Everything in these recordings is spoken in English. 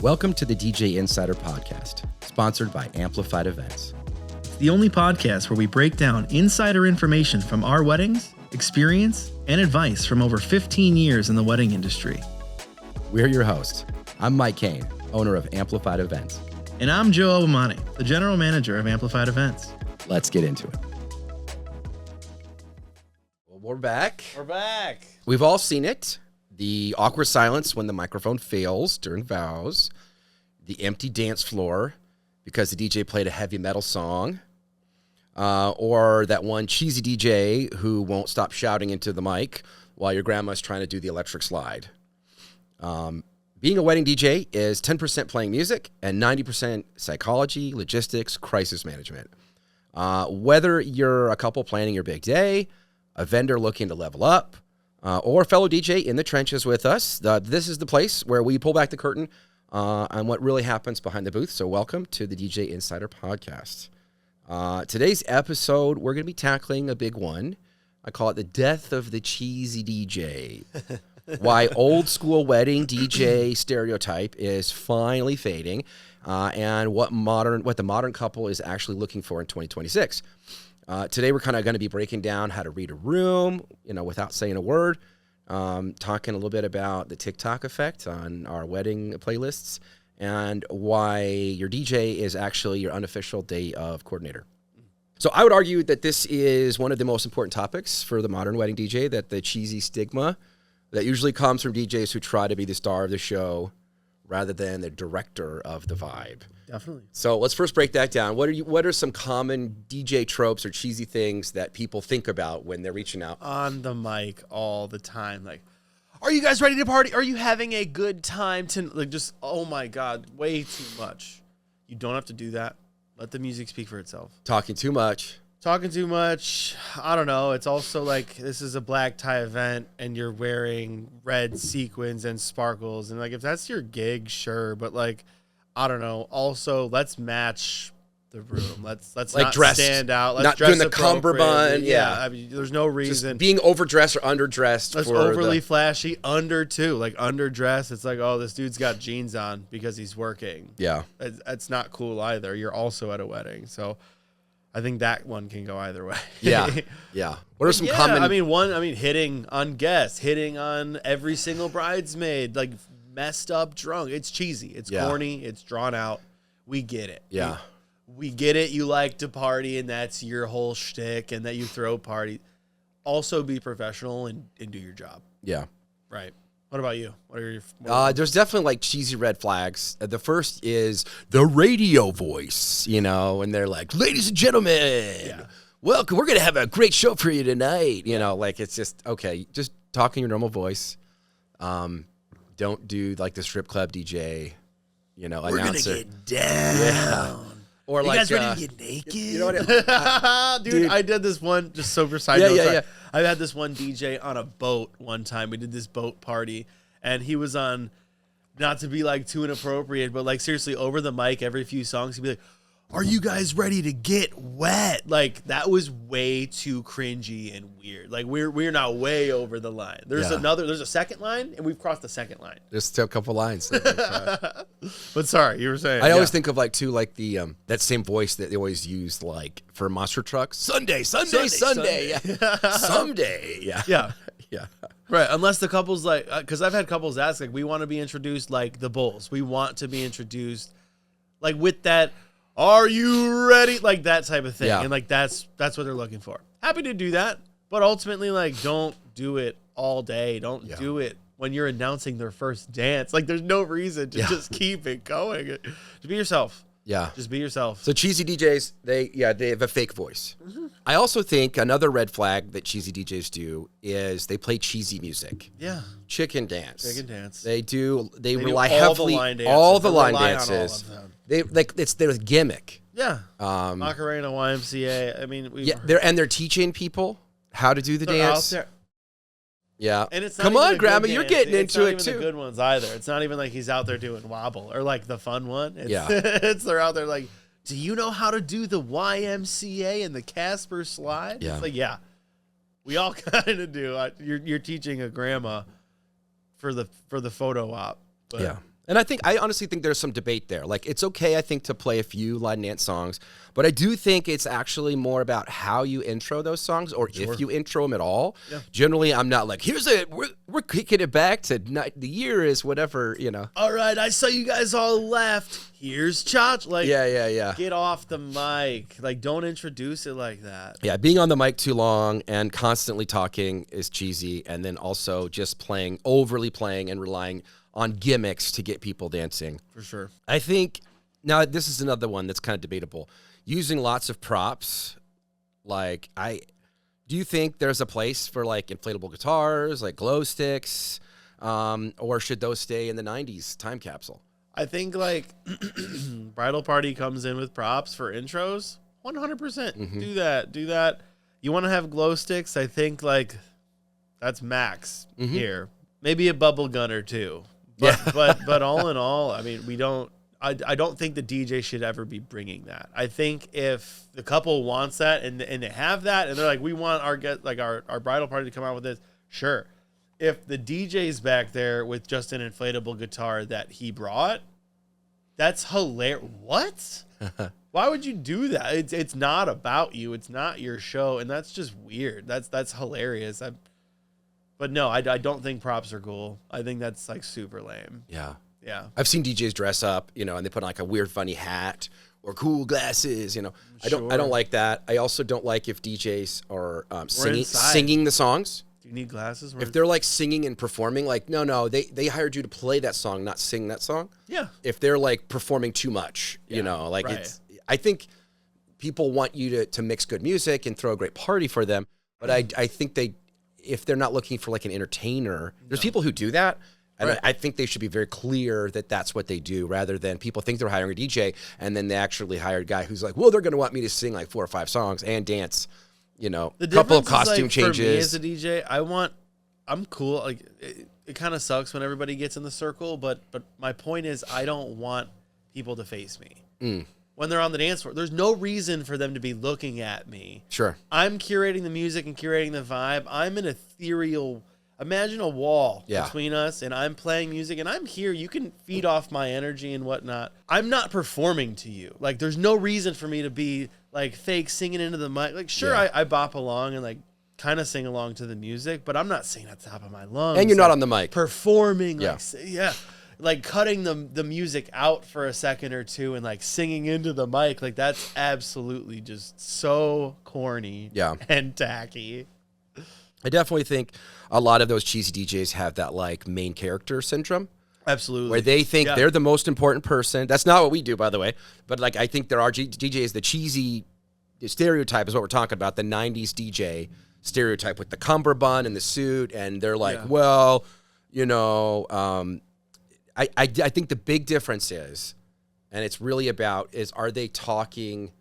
Welcome to the DJ Insider Podcast, sponsored by Amplified Events. It's the only podcast where we break down insider information from our weddings, experience, and advice from over 15 years in the wedding industry. We're your hosts. I'm Mike Kane, owner of Amplified Events. And I'm Joe Albomonte, the general manager of Amplified Events. Let's get into it. Well, we're back. We've all seen it. The awkward silence when the microphone fails during vows, the empty dance floor because the DJ played a heavy metal song, or that one cheesy DJ who won't stop shouting into the mic while your grandma's trying to do the electric slide. Being a wedding DJ is 10% playing music and 90% psychology, logistics, crisis management. Whether you're a couple planning your big day, a vendor looking to level up, or a fellow DJ in the trenches with us, this is the place where we pull back the curtain on what really happens behind the booth. So welcome to the DJ Insider Podcast. Today's episode, we're going to be tackling a big one. I call it the death of the cheesy DJ. Why old school wedding DJ stereotype is finally fading, and what the modern couple is actually looking for in 2026. Today, we're kind of going to be breaking down how to read a room, without saying a word, talking a little bit about the TikTok effect on our wedding playlists, and why your DJ is actually your unofficial day of coordinator. So I would argue that this is one of the most important topics for the modern wedding DJ, that the cheesy stigma that usually comes from DJs who try to be the star of the show rather than the director of the vibe. Definitely. So let's first break that down. What are some common DJ tropes or cheesy things that people think about when they're reaching out? On the mic all the time. Like, are you guys ready to party? Are you having a good time? Oh my God, way too much. You don't have to do that. Let the music speak for itself. Talking too much. I don't know. It's also like this is a black tie event and you're wearing red sequins and sparkles. And like, if that's your gig, sure. But like, I don't know. Also, let's match the room. Let's like not dressed, stand out. Let's not dress doing the cummerbund. Yeah. I mean, there's no reason. Just being overdressed or underdressed. That's overly flashy. Underdressed. It's like, oh, this dude's got jeans on because he's working. Yeah. It's not cool either. You're also at a wedding. So I think that one can go either way. Yeah. What are some common? Hitting on guests, hitting on every single bridesmaid, like messed up drunk. It's cheesy. It's corny. It's drawn out. We get it. Yeah. We get it. You like to party, and that's your whole shtick, and that you throw party. Also, be professional and do your job. Yeah. Right. What about you? What are your? There's definitely like cheesy red flags. The first is the radio voice, and they're like, "Ladies and gentlemen, welcome. We're gonna have a great show for you tonight." Like it's just okay. Just talk in your normal voice. Don't do like the strip club DJ, We're announcer. Gonna get down. Yeah. Or you like, guys ready to get naked? You know what? Dude, I did this one, just super side note. Yeah. I had this one DJ on a boat one time. We did this boat party, and he was on, not to be like too inappropriate, but like seriously over the mic every few songs, he'd be like, "Are you guys ready to get wet?" Like that was way too cringy and weird. Like we're not way over the line. There's a second line, and we've crossed the second line. There's still a couple lines. But sorry, you were saying. I always think of like too, like the that same voice that they always use like for monster trucks. Sunday. Yeah. Someday. Yeah. Yeah. Right. Unless the couple's like, because I've had couples ask like, we want to be introduced like the Bulls. We want to be introduced like with that. Are you ready? Like that type of thing. Yeah. And like that's what they're looking for. Happy to do that. But ultimately, like, don't do it all day. Don't do it when you're announcing their first dance. Like there's no reason to just keep it going. Just be yourself. Yeah. Just be yourself. So cheesy DJs, they have a fake voice. Mm-hmm. I also think another red flag that cheesy DJs do is they play cheesy music. Yeah. Chicken dance. They rely heavily all the line dances. On all of them. They like it's their gimmick. Yeah. Macarena, YMCA. I mean, they're teaching people how to do the dance. Yeah. And it's not Come even on, a Grandma, good you're dance. getting It's into not it even too. the good ones either. It's not even like he's out there doing wobble or like the fun one. It's, Yeah. They're out there like, do you know how to do the YMCA and the Casper slide? Yeah. It's like, yeah, we all kind of do. You're teaching a grandma for the photo op. But And I honestly think there's some debate there. Like, it's okay, I think, to play a few line dance songs, but I do think it's actually more about how you intro those songs, or if you intro them at all. Yeah. Generally, I'm not like, here's it, we're kicking it back to the year is whatever, All right, I saw you guys all left. Here's Chach. Like, yeah. Get off the mic. Like, don't introduce it like that. Yeah, being on the mic too long and constantly talking is cheesy, and then also just overly playing and relying on gimmicks to get people dancing. For sure. I think, now this is another one that's kind of debatable. Using lots of props, do you think there's a place for like inflatable guitars, like glow sticks, or should those stay in the 90s time capsule? I think like Bridal Party comes in with props for intros, 100%. Mm-hmm. Do that. You want to have glow sticks? I think like that's max here. Maybe a bubble gun or two. But all in all, I mean, I don't think the DJ should ever be bringing that. I think if the couple wants that and they have that and they're like, we want our bridal party to come out with this, sure. If the DJ's back there with just an inflatable guitar that he brought, that's hilarious. What? Why would you do that? It's not about you. It's not your show, and that's just weird. That's hilarious. But no, I don't think props are cool. I think that's like super lame. Yeah. Yeah. I've seen DJs dress up, and they put on like a weird funny hat or cool glasses, I don't like that. I also don't like if DJs are singing the songs. Do you need glasses? If they're like singing and performing, like no, they hired you to play that song, not sing that song. Yeah. If they're like performing too much, right. I think people want you to mix good music and throw a great party for them, but I think if they're not looking for like an entertainer, there's people who do that. And right. I think they should be very clear that that's what they do, rather than people think they're hiring a DJ and then they actually hire a guy who's like, well, they're going to want me to sing like 4 or 5 songs and dance, a couple of costume changes. For me as a DJ, I'm cool. Like it kind of sucks when everybody gets in the circle, but my point is I don't want people to face me. When they're on the dance floor, there's no reason for them to be looking at me. Sure. I'm curating the music and curating the vibe. I'm an ethereal. Imagine a wall between us, and I'm playing music, and I'm here. You can feed off my energy and whatnot. I'm not performing to you. Like, there's no reason for me to be, like, fake singing into the mic. Like, sure, I bop along and, like, kind of sing along to the music, but I'm not singing at the top of my lungs. And you're not on the mic. Performing, like cutting the music out for a second or two and, like, singing into the mic. Like, that's absolutely just so corny and tacky. I definitely think a lot of those cheesy DJs have that like main character syndrome. Absolutely. Where they think they're the most important person. That's not what we do, by the way. But like, I think there are DJs, the cheesy stereotype is what we're talking about, the 90s DJ stereotype with the cummerbund and the suit. And they're like, well, I think the big difference is, and it's really about, are they talking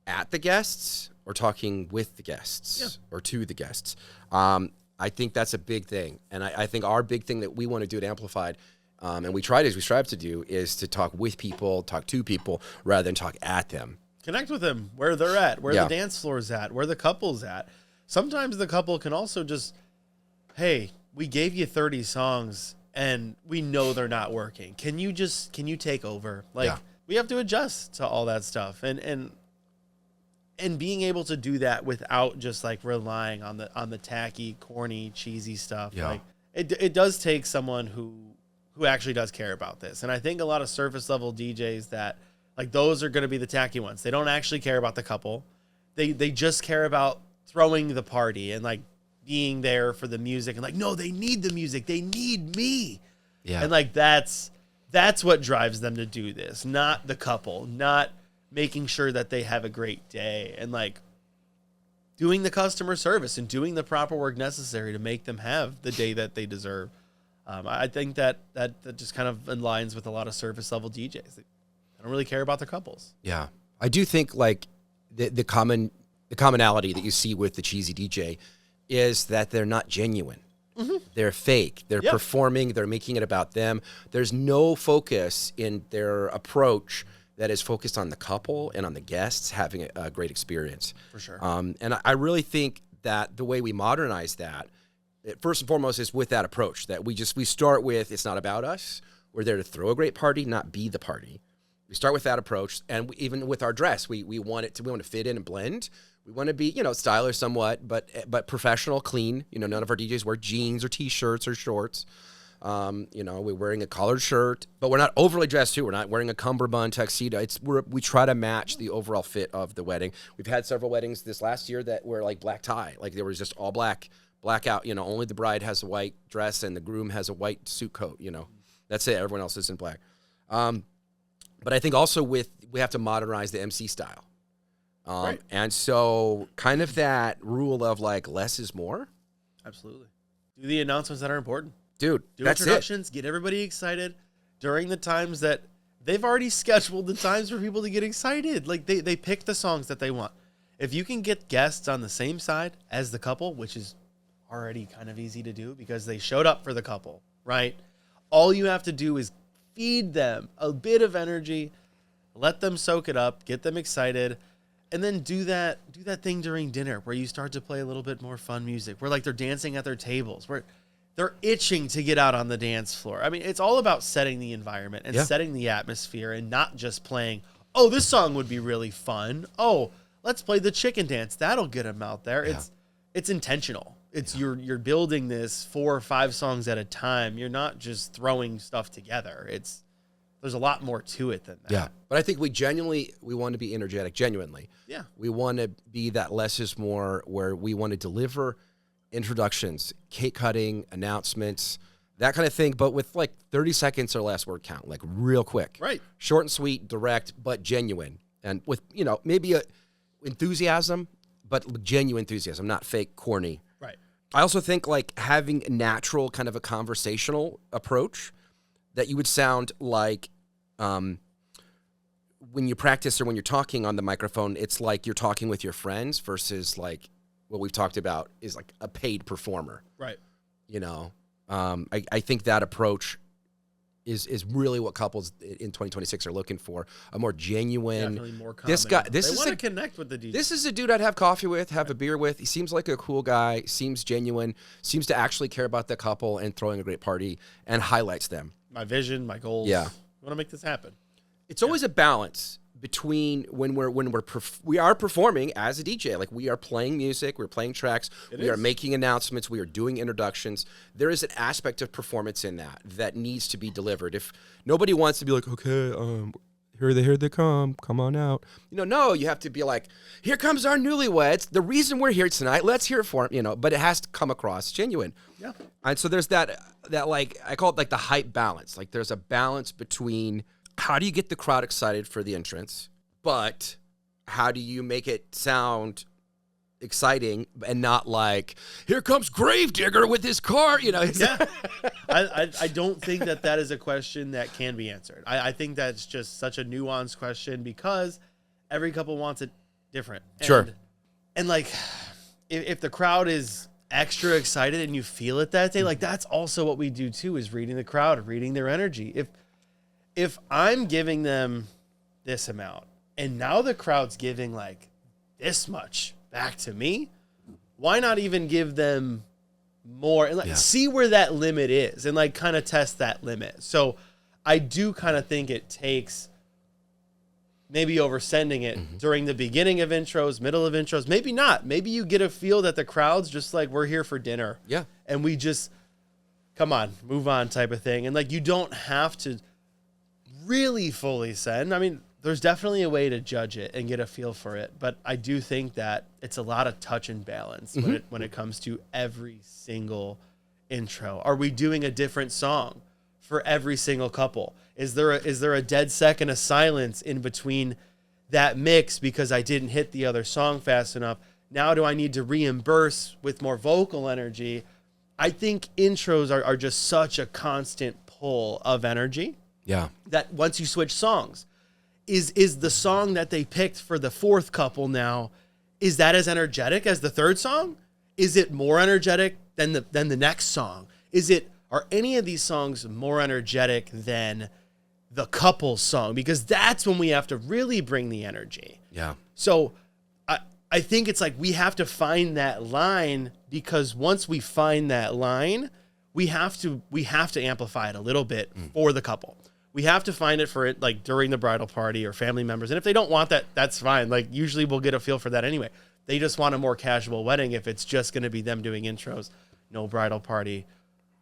at the guests or talking with the guests or to the guests? I think that's a big thing. And I think our big thing that we want to do at Amplified, and we strive to do, is to talk with people, talk to people, rather than talk at them. Connect with them where they're at, where the dance floor's at, where the couple's at. Sometimes the couple can also just, hey, we gave you 30 songs and we know they're not working. Can you take over? Like, we have to adjust to all that stuff. And being able to do that without just like relying on the tacky, corny, cheesy stuff. Like it does take someone who actually does care about this. And I think a lot of surface level DJs that like those are going to be the tacky ones. They don't actually care about the couple. They just care about throwing the party and like being there for the music and like, no, they need the music. They need me. Yeah. And like, that's what drives them to do this. Not the couple, not making sure that they have a great day and like doing the customer service and doing the proper work necessary to make them have the day that they deserve. I think that just kind of aligns with a lot of surface level DJs. They don't really care about their couples. Yeah. I do think like the commonality that you see with the cheesy DJ is that they're not genuine. Mm-hmm. They're fake. They're performing. They're making it about them. There's no focus in their approach that is focused on the couple and on the guests having a great experience. For sure. And I really think that the way we modernize that, first and foremost, is with that approach that we start with, it's not about us. We're there to throw a great party, not be the party. We start with that approach, and even with our dress, we want to fit in and blend. We want to be, stylish somewhat, but professional, clean. None of our DJs wear jeans or T-shirts or shorts. We're wearing a collared shirt, but we're not overly dressed too. We're not wearing a cummerbund tuxedo. We try to match the overall fit of the wedding. We've had several weddings this last year that were like black tie, like there was just all blackout. Only the bride has a white dress and the groom has a white suit coat. That's it. Everyone else is in black. But I think also we have to modernize the MC style. Right. And so kind of that rule of like less is more. Absolutely. Do the announcements that are important. Dude, do that's introductions, get everybody excited during the times that they've already scheduled the times for people to get excited. Like they pick the songs that they want. If you can get guests on the same side as the couple, which is already kind of easy to do because they showed up for the couple, right? All you have to do is feed them a bit of energy, let them soak it up, get them excited, and then do that thing during dinner where you start to play a little bit more fun music, where like they're dancing at their tables, where they're itching to get out on the dance floor. I mean, it's all about setting the environment and setting the atmosphere and not just playing, oh, this song would be really fun. Oh, let's play the chicken dance. That'll get them out there. Yeah. It's intentional. It's you're building this 4 or 5 songs at a time. You're not just throwing stuff together. There's a lot more to it than that. Yeah. But I think we want to be energetic, genuinely. Yeah. We want to be that less is more, where we want to deliver introductions, cake cutting, announcements, that kind of thing, but with like 30 seconds or less word count, like real quick. Right. Short and sweet, direct, but genuine. And with, maybe a enthusiasm, but genuine enthusiasm, not fake, corny. Right. I also think like having a natural kind of a conversational approach that you would sound like when you practice or when you're talking on the microphone, it's like you're talking with your friends versus like what we've talked about is like a paid performer. Right. I think that approach is really what couples in 2026 are looking for. A more genuine. Definitely more common. They want to connect with the DJ. This is a dude I'd have coffee with, have a beer with. He seems like a cool guy, seems genuine, seems to actually care about the couple and throwing a great party, and highlights them. My vision, my goals. Yeah. I want to make this happen. It's always a balance between when we are performing as a DJ, like we are playing music, we're playing tracks, we are making announcements, we are doing introductions. There is an aspect of performance in that needs to be delivered. If nobody wants to be like, okay, here they come on out. No, you have to be like, here comes our newlyweds. The reason we're here tonight, let's hear it for them, but it has to come across genuine. Yeah. And so there's that like, I call it like the hype balance. Like there's a balance between how do you get the crowd excited for the entrance, but how do you make it sound exciting and not like, here comes Gravedigger with his car, Yeah. I don't think that is a question that can be answered. I think that's just such a nuanced question because every couple wants it different. Sure. And like, if the crowd is extra excited and you feel it that day, like that's also what we do too, is reading the crowd, reading their energy. If I'm giving them this amount and now the crowd's giving like this much back to me, why not even give them more and see where that limit is and like kind of test that limit. So I do kind of think it takes maybe oversending it during the beginning of intros, middle of intros, maybe not. Maybe you get a feel that the crowd's just like, we're here for dinner. Yeah. And we just, come on, move on type of thing. And like, you don't have to really fully send. I mean, there's definitely a way to judge it and get a feel for it, but I do think that it's a lot of touch and balance when it comes to every single intro. Are we doing a different song for every single couple? Is there a dead second of silence in between that mix because I didn't hit the other song fast enough? Now do I need to reimburse with more vocal energy? I think intros are just such a constant pull of energy. Yeah. That once you switch songs, is the song that they picked for the fourth couple now, is that as energetic as the third song? Is it more energetic than the next song? Are any of these songs more energetic than the couple's song? Because that's when we have to really bring the energy. Yeah. So I think it's like we have to find that line, because once we find that line, we have to amplify it a little bit for the couple. We have to find it for it like during the bridal party or family members. And if they don't want that, that's fine. Like usually we'll get a feel for that anyway. They just want a more casual wedding if it's just going to be them doing intros, no bridal party,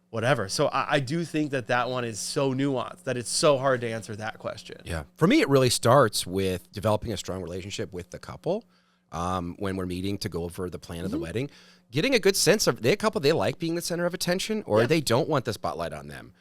whatever. So I do think that one is so nuanced that it's so hard to answer that question. Yeah. For me, it really starts with developing a strong relationship with the couple when we're meeting to go over the plan of the wedding. Getting a good sense of, they like being the center of attention or they don't want the spotlight on them.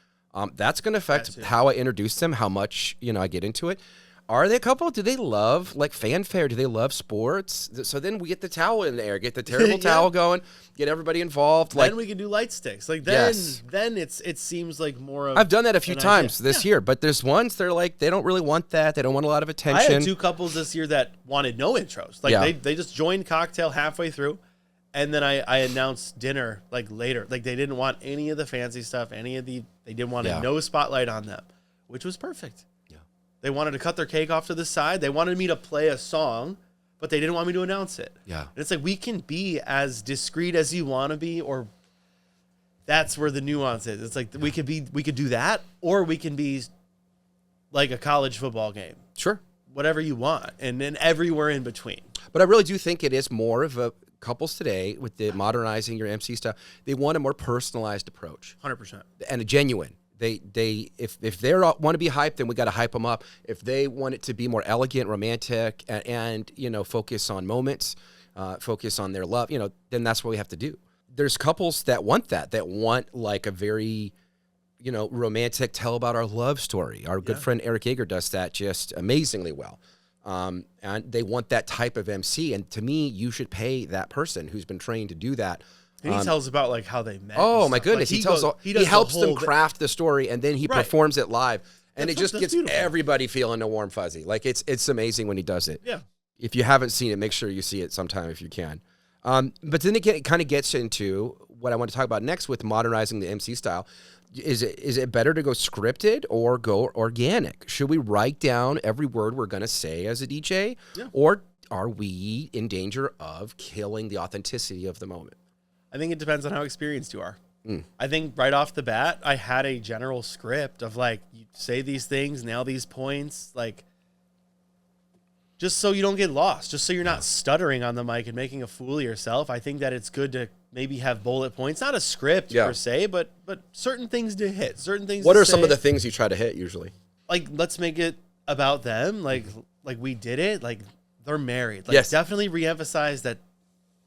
That's going to affect how I introduce them, how much, I get into it. Are they a couple? Do they love like fanfare? Do they love sports? So then we get the towel in the air, get the terrible towel going, get everybody involved. Then we can do light sticks. Like then it seems like more of I've done that a few times this year, but there's ones they're like, they don't really want that. They don't want a lot of attention. I had 2 couples this year that wanted no intros. Like they just joined cocktail halfway through. And then I announced dinner like later. Like they didn't want any of the fancy stuff, they didn't want no spotlight on them, which was perfect. Yeah. They wanted to cut their cake off to the side. They wanted me to play a song, but they didn't want me to announce it. Yeah. And it's like we can be as discreet as you want to be, or that's where the nuance is. It's like we could do that, or we can be like a college football game. Sure. Whatever you want, and then everywhere in between. But I really do think it is more of a couples today with the modernizing your MC stuff. They want a more personalized approach, 100%, and a genuine. If they want to be hyped, then we got to hype them up. If they want it to be more elegant, romantic, and focus on moments, focus on their love, then that's what we have to do. There's couples that want like a very, romantic, tell about our love story. Our good friend Eric Yeager does that just amazingly well. And they want that type of MC. And to me, you should pay that person who's been trained to do that. And he tells about like how they met. Oh my goodness. Like he helps them craft the story, and then he performs it live. And it just gets everybody feeling a warm fuzzy. Like it's amazing when he does it. Yeah. If you haven't seen it, make sure you see it sometime if you can. But then it kind of gets into what I want to talk about next with modernizing the MC style. Is it better to go scripted or go organic? Should we write down every word we're going to say as a DJ? Yeah. Or are we in danger of killing the authenticity of the moment? I think it depends on how experienced you are. I think right off the bat, I had a general script of like, you say these things, nail these points, like just so you don't get lost, just so you're not stuttering on the mic and making a fool of yourself. I think that it's good to maybe have bullet points, not a script per se, but certain things to hit, certain things. What are some of the things you try to hit usually? Like, let's make it about them. Like we did it. Like they're married. Like definitely reemphasize that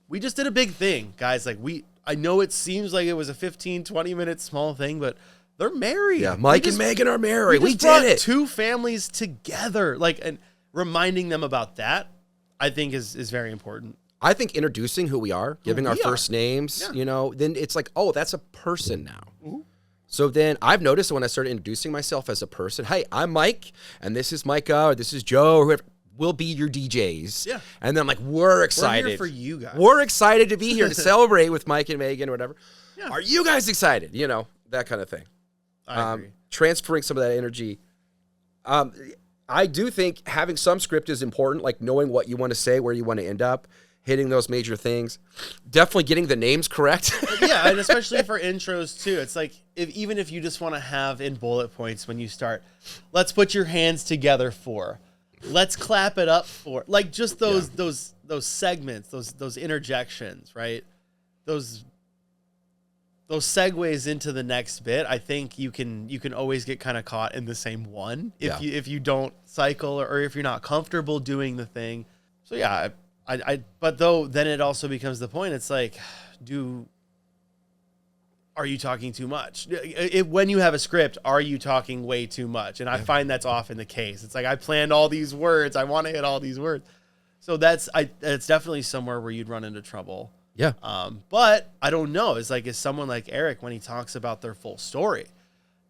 we just did a big thing, guys. Like I know it seems like it was a 15, 20 minute small thing, but they're married. Yeah. Mike and Megan are married. We did it. 2 families together. Like, and reminding them about that, I think is very important. I think introducing who we are, giving our first names, then it's like, oh, that's a person now. Mm-hmm. So then I've noticed when I started introducing myself as a person, hey, I'm Mike, and this is Micah, or this is Joe, or whoever will be your DJs. Yeah. And then I'm like, we're excited. We're here for you guys. We're excited to be here to celebrate with Mike and Megan or whatever. Yeah. Are you guys excited? That kind of thing. I agree. Transferring some of that energy. I do think having some script is important, like knowing what you want to say, where you want to end up, hitting those major things. Definitely getting the names correct. Yeah, and especially for intros too. It's like even if you just want to have in bullet points when you start, let's put your hands together for, let's clap it up for, like just those segments, those interjections, right? Those segues into the next bit. I think you can always get kind of caught in the same one if you don't cycle or if you're not comfortable doing the thing. So yeah, but though then it also becomes the point. It's like, are you talking too much? When you have a script, are you talking way too much? And I find that's often the case. It's like, I planned all these words. I want to hit all these words. So it's definitely somewhere where you'd run into trouble. Yeah. But I don't know. It's like, is someone like Eric, when he talks about their full story,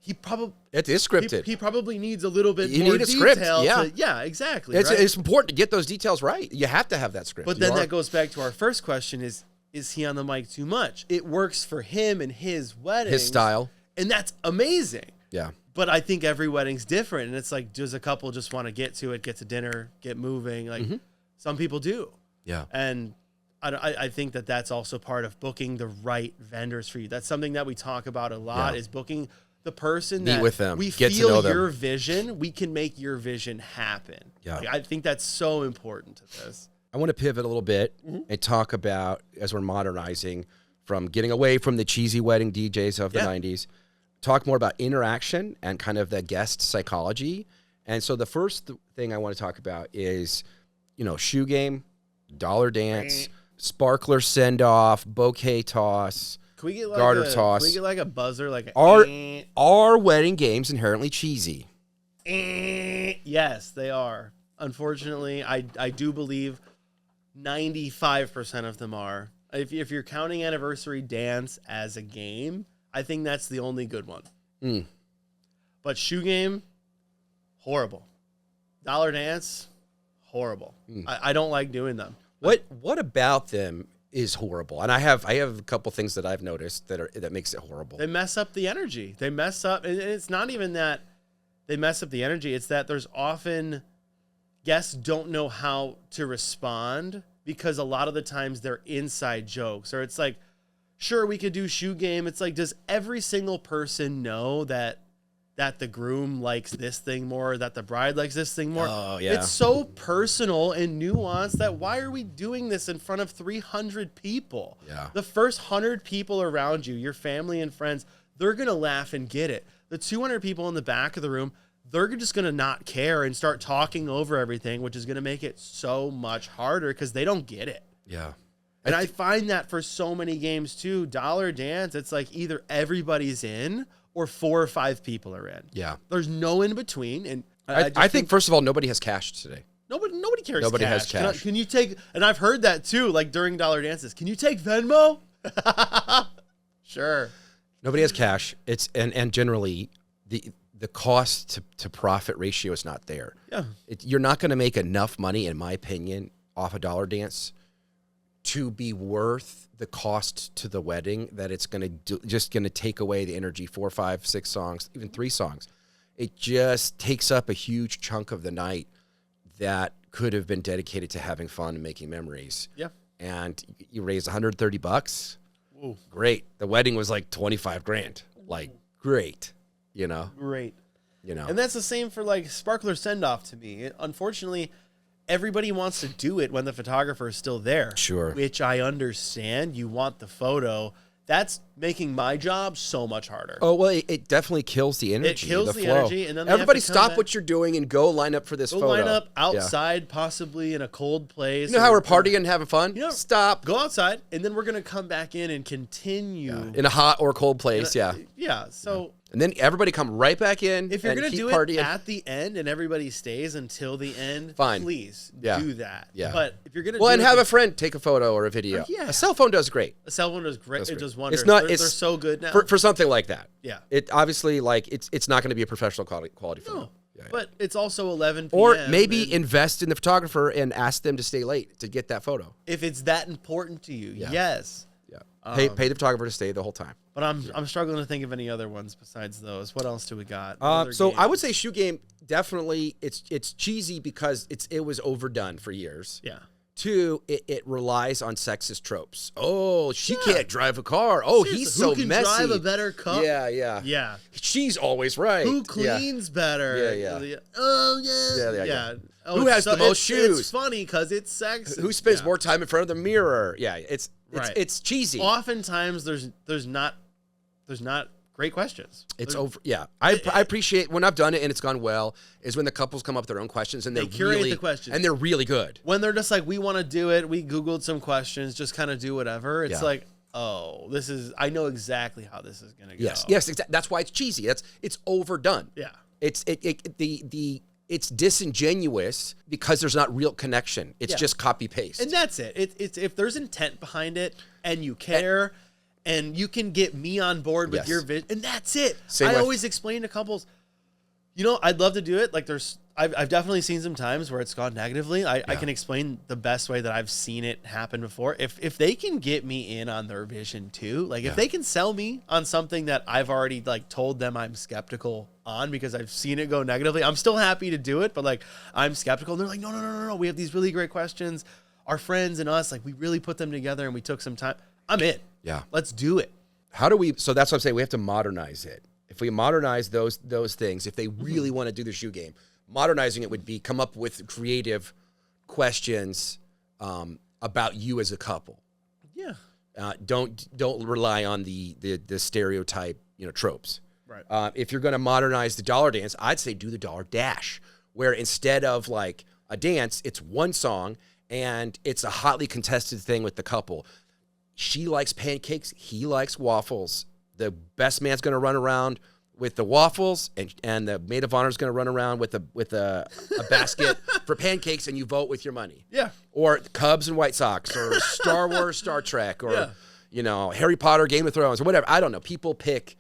it is scripted. He probably needs a little bit more detail. Script. Yeah, exactly. It's important to get those details right. You have to have that script. But then that goes back to our first question: is he on the mic too much? It works for him and his wedding, his style, and that's amazing. Yeah. But I think every wedding's different, and it's like, does a couple just want to get to it, get to dinner, get moving? Like some people do. Yeah. And I think that that's also part of booking the right vendors for you. That's something that we talk about a lot is booking the person that with them. We Get to know feel them. your vision. We can make your vision happen. Yeah. Like, I think that's so important to this. I want to pivot a little bit and talk about, as we're modernizing, from getting away from the cheesy wedding DJs of the 90s, talk more about interaction and kind of the guest psychology. And so the first thing I want to talk about is, shoe game, dollar dance, sparkler send-off, bouquet toss, Can we get like garter toss. Can we get like a buzzer? Like Are wedding games inherently cheesy? Yes, they are. Unfortunately, I do believe 95% of them are. If you're counting anniversary dance as a game, I think that's the only good one. But shoe game, horrible. Dollar dance, horrible. I don't like doing them. What about them is horrible? And I have a couple things that I've noticed that makes it horrible. They mess up the energy. They mess up, and it's not even that they mess up the energy. It's that there's often guests don't know how to respond because a lot of the times they're inside jokes, or it's like, sure, we could do shoe game. It's like, does every single person know that the groom likes this thing more, that the bride likes this thing more? Oh, yeah. It's so personal and nuanced that why are we doing this in front of 300 people? Yeah. The first 100 people around you, your family and friends, they're going to laugh and get it. The 200 people in the back of the room, they're just going to not care and start talking over everything, which is going to make it so much harder because they don't get it. Yeah. And I find that for so many games too. Dollar dance, it's like either everybody's in or 4 or 5 people are in. Yeah. There's no in between. And I think, first of all, nobody has cash today. Nobody cares. Nobody has cash. Can you take, and I've heard that too, like during dollar dances, can you take Venmo? Sure. Nobody has cash. It's and generally the cost to profit ratio is not there. Yeah. You're not going to make enough money, in my opinion, off a dollar dance to be worth the cost to the wedding that it's going to take away the energy. 4, 5, 6 songs, even 3 songs. It just takes up a huge chunk of the night that could have been dedicated to having fun and making memories. Yeah. And you raise $130. Ooh. Great. The wedding was like $25,000. Like, great. Great. And And that's the same for like sparkler send off to me. Unfortunately, everybody wants to do it when the photographer is still there. Sure. Which I understand. You want the photo. That's making my job so much harder. Oh, well, it definitely kills the energy. It kills the flow. energy, and then they everybody have to come stop back. what you're doing and go line up for this photo. Line up outside, possibly in a cold place. You know how we're partying and having fun? Yeah. Stop. Go outside, and then we're going to come back in and continue. In a hot or cold place, yeah. Yeah, so... And then everybody come right back in. If you're going to do partying. it at the end and everybody stays until the end, Fine. Please Yeah. do that. Yeah. But if you're going to Well, do and it have a friend take a photo or a video. Yeah. A cell phone does great. a cell phone does great. Does It great. does wonders. It's not. They're so good now. for something like that. Yeah. It obviously it's not going to be a professional quality photo. No. Yeah, yeah. But it's also 11 p.m. Or maybe and invest in the photographer and ask them to stay late to get that photo. if it's that important to you, Yeah. yes. Yeah. Pay the photographer to stay the whole time. But I'm struggling to think of any other ones besides those. What else do we got? What other So I would games? say shoe game definitely it's cheesy because it was overdone for years. Yeah. 2, it relies on sexist tropes. Oh, she can't drive a car. Oh, he's so Who can messy. drive a better car? Yeah, yeah. Yeah. She's always right. Who Yeah. cleans better? Yeah. Oh, yeah. Yeah. Yeah. Oh, Who has the most It's shoes? funny because it's sexy. Who spends Yeah. more time in front of the mirror? Yeah, it's Right. cheesy. Oftentimes there's not great questions. It's over. Yeah, I appreciate when I've done it and it's gone well is when the couples come up with their own questions and They curate the questions. and they're really good. When they're just like, we want to do it. We Googled some questions, just kind of do whatever. It's Yeah. like, oh, I know exactly how this is going to go. Yes, that's why it's cheesy. It's overdone. Yeah. It's disingenuous because there's not real connection. It's just copy paste. And that's it. It's if there's intent behind it and you care and you can get me on board with Yes. your vision, and that's it. Same I with- always explain to couples, I'd love to do it. Like I've definitely seen some times where it's gone negatively. I can explain the best way that I've seen it happen before. If they can get me in on their vision too, like if they can sell me on something that I've already like told them I'm skeptical on because I've seen it go negatively, I'm still happy to do it, but like I'm skeptical. And they're like, no, we have these really great questions. our friends and us, like we really put them together and we took some time. I'm in. Yeah. Let's do it. How do we, so that's what I'm saying. We have to modernize it. If we modernize those things, if they really want to do the shoe game, modernizing it would be come up with creative questions about you as a couple. Yeah. Don't rely on the stereotype, tropes. Right. If you're going to modernize the dollar dance, I'd say do the dollar dash, where instead of like a dance, it's one song and it's a hotly contested thing with the couple. She likes pancakes. He likes waffles. The best man's going to run around with the waffles, and the maid of honor is going to run around with a basket for pancakes, and you vote with your money. Yeah. Or Cubs and White Sox, or Star Wars, Star Trek, or Harry Potter, Game of Thrones, or whatever. I don't know. People pick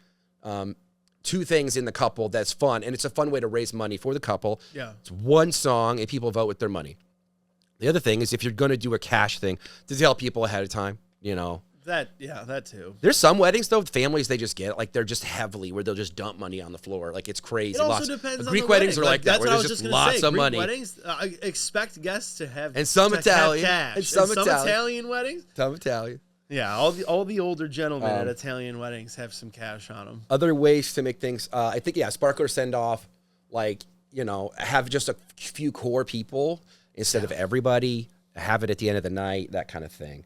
two things in the couple that's fun, and it's a fun way to raise money for the couple. Yeah. It's one song, and people vote with their money. The other thing is if you're going to do a cash thing, to tell people ahead of time, That too. There's some weddings, though, families, they just get it. Like, they're just heavily where they'll just dump money on the floor. Like, it's crazy. It also depends on Greek the weddings wedding. are like that, where there's just lots of Greek money. Weddings, expect guests to have And some Italian. cash. And some Italian weddings. Some Italian. Yeah, all the older gentlemen at Italian weddings have some cash on them. Other ways to make things, I think, sparkler send-off, have just a few core people instead of everybody. Have it at the end of the night, that kind of thing.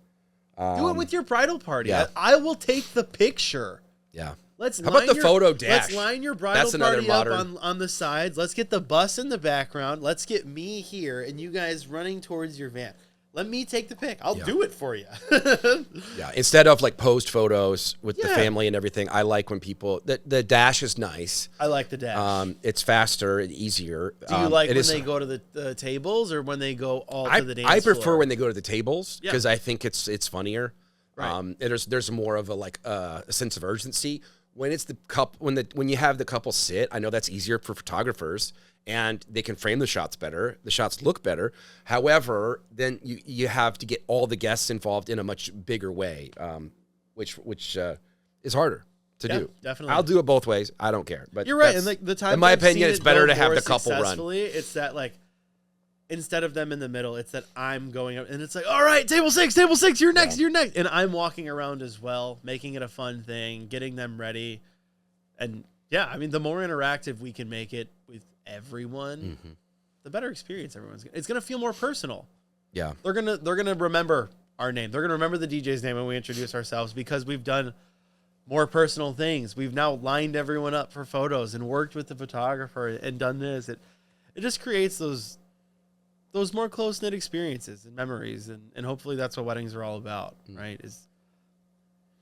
Do it with your bridal party. Yeah. I will take the picture. Yeah. How about the photo dash? Let's line your bridal another party modern... up on the sides. Let's get the bus in the background. Let's get me here and you guys running towards your van. Let me take the pic. I'll do it for you. Yeah. Instead of like posed photos with the family and everything, I like when people the dash is nice. I like the dash. It's faster and easier. Do you like when they go to the tables or when they go all to the dance I prefer floor? when they go to the tables because I think it's funnier. Right. There's more of a sense of urgency when it's the couple when you have the couple sit. I know that's easier for photographers and they can frame the shots better. The shots look better. However, then you have to get all the guests involved in a much bigger way, which is harder to do. Definitely. I'll do it both ways. I don't care. But you're right. And like the time, in my I've opinion, seen it's it better go to have more the couple run. successfully, it's that like instead of them in the middle, it's that I'm going up and it's like, all right, table six, you're next, you're next. And I'm walking around as well, making it a fun thing, getting them ready. And yeah, I mean, the more interactive we can make it with everyone, the better experience it's going to feel more personal. Yeah. They're going to remember our name. They're going to remember the DJ's name when we introduce ourselves because we've done more personal things. We've now lined everyone up for photos and worked with the photographer and done this. It just creates those more close-knit experiences and memories. And hopefully that's what weddings are all about, right?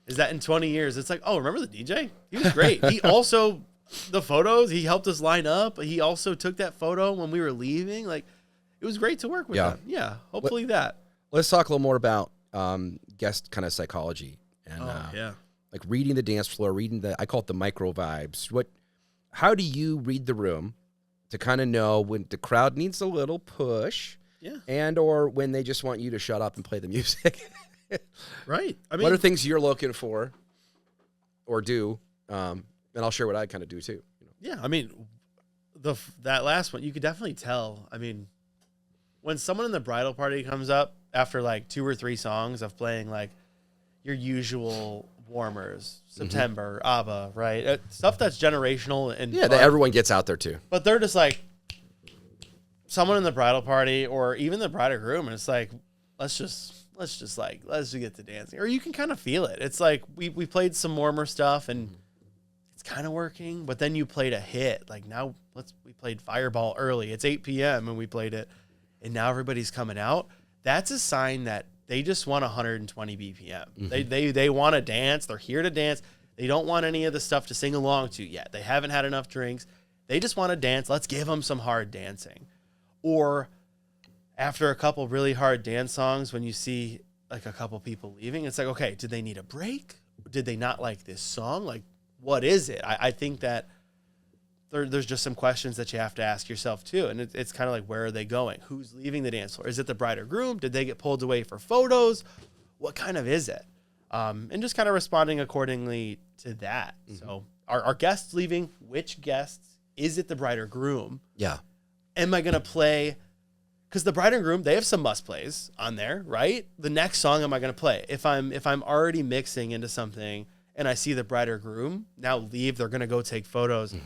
Is that in 20 years, it's like, oh, remember the DJ? He was great. He also, the photos, he helped us line up. He also took that photo when we were leaving. Like, it was great to work with him. Yeah, hopefully that. Let's talk a little more about guest kind of psychology. And, like reading the dance floor, I call it the micro vibes. How do you read the room to kind of know when the crowd needs a little push and or when they just want you to shut up and play the music? Right. I mean, what are things you're looking for or do? And I'll share what I kind of do too. Yeah. I mean, that last one, you could definitely tell. I mean, when someone in the bridal party comes up after like 2 or 3 songs of playing like your usual warmers, September, ABBA, right? Stuff that's generational and that everyone gets out there too. But they're just like someone in the bridal party or even the bride or groom, and it's like, let's just get to dancing. Or you can kind of feel it. It's like we played some warmer stuff and it's kind of working, but then you played a hit. Like now we played Fireball early. It's 8 p.m. and we played it and now everybody's coming out. That's a sign that they just want 120 BPM. They want to dance. They're here to dance. They don't want any of the stuff to sing along to yet. They haven't had enough drinks. They just want to dance. Let's give them some hard dancing. Or after a couple really hard dance songs, when you see like a couple people leaving, it's like, okay, did they need a break? Did they not like this song? Like, what is it? I think that there's just some questions that you have to ask yourself too. And it's kind of like, where are they going? Who's leaving the dance floor? Is it the bride or groom? Did they get pulled away for photos? What kind of is it? And just kind of responding accordingly to that. So are guests leaving? Which guests? Is it the bride or groom? Yeah. Am I going to play? because the bride and groom, they have some must plays on there, right? The next song am I going to play? If I'm already mixing into something and I see the bride or groom now leave, they're going to go take photos.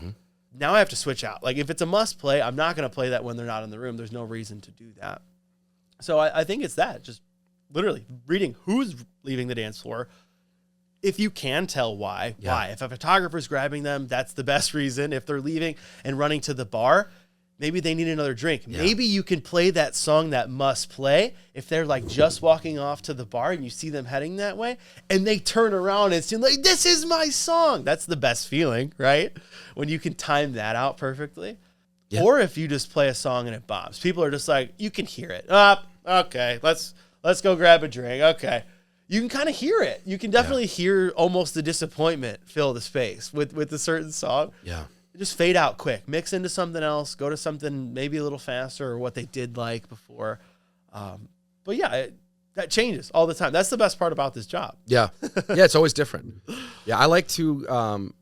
Now I have to switch out. Like if it's a must play, I'm not going to play that when they're not in the room. There's no reason to do that. So I think it's that, just literally reading who's leaving the dance floor. If you can tell why. If a photographer's grabbing them, that's the best reason. If they're leaving and running to the bar, maybe they need another drink. Yeah. Maybe you can play that song that must play if they're like just walking off to the bar and you see them heading that way and they turn around and seem like, this is my song. That's the best feeling, right? When you can time that out perfectly. Yeah. Or if you just play a song and it bombs. People are just like, you can hear it. Okay, let's go grab a drink. Okay. You can kind of hear it. You can definitely hear almost the disappointment fill the space with a certain song. Yeah. Just fade out quick, mix into something else, go to something maybe a little faster or what they did like before. But yeah, that changes all the time. That's the best part about this job. Yeah. Yeah, it's always different. Yeah, I like to,